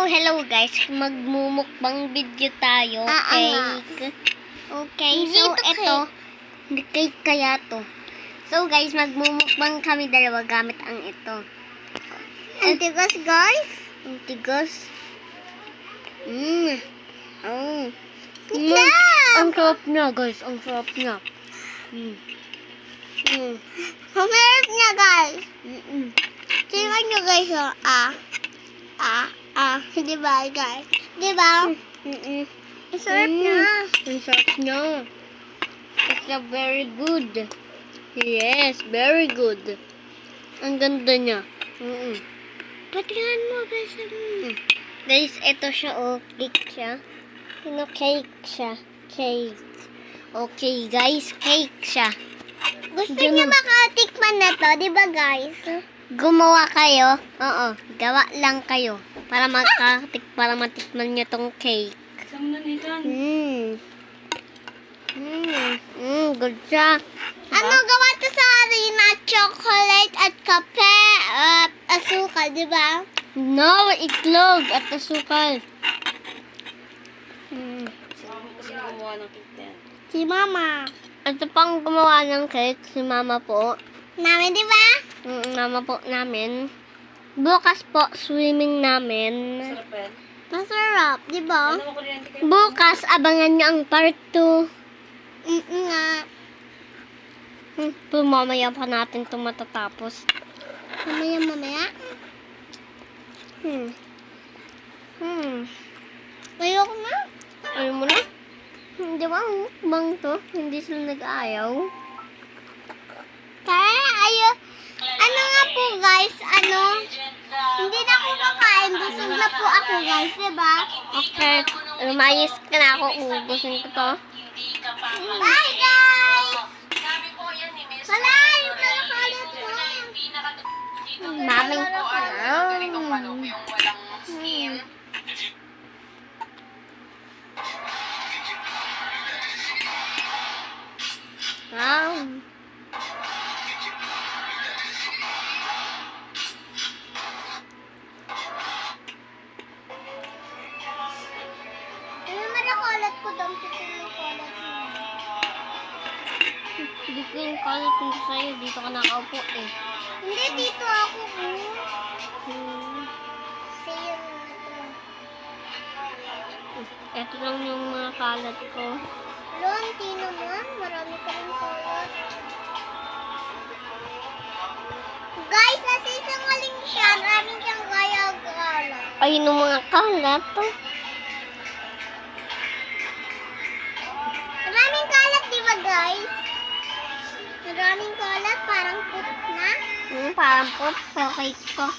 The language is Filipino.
Hello guys. Magmumukbang video tayo. Cake. Okay, Hindi so ito ito. Hindi cake kaya to. So guys, magmumukbang kami dalawa gamit ang ito. Ang tigas, guys. Ang tigas. Oh. Ang sarap niya guys. Ang sarap niya. Humirap niya, guys. Tingnan niyo, guys, oh. Diba, guys? Diba? Ang sarap niya. Ang sarap niya. It's a very good. Yes, very good. Ang ganda niya. Patingnan mo, guys. Guys, ito siya, oh. Cake siya. Cake siya. Cake. Okay, guys, cake siya. Gusto niyo makatikman na to, diba, guys? Gumawa kayo. Oo, gawa lang kayo. Para matikman niyo tong cake. Good siya. Ano, gawa to sa harina, chocolate at kape at asukal, diba? No, itlog at asukal. Si Mama. Ito pang gumawa ng cake, si Mama po. Namin, diba? Mama po namin. Bukas po, swimming namin. Masarap, diba? Bukas, abangan niyo ang part 2. Nga. Mamaya pa natin ito matatapos. Mamaya. Ayoko na. Ayaw mo na? Di ba, bang to? Hindi sila nag-ayaw. Tara, ano nga po, guys? Hindi na ako kakain. Busog na po ako, guys. Diba? Okay, lumayas ka na ako. Ubusin ko to. Bye, guys! Wala, yung nakalit mo. Maming ko. Wow. Ano nakalit ko doon? Yung kalat mo. Hindi ko yung kalat ko sa'yo. Dito ka nakaupo eh. Hindi, dito ako. Sa'yo na ito. Ito lang yung mga kalat ko. Lonti naman. Marami pa rin kalat. Guys, nasisingaling siya. Maraming siyang gaya-gala. Ayun yung mga kalat. Maraming kalat, di ba, guys? Maraming kalat. Parang put na. Parang po sa cake ko.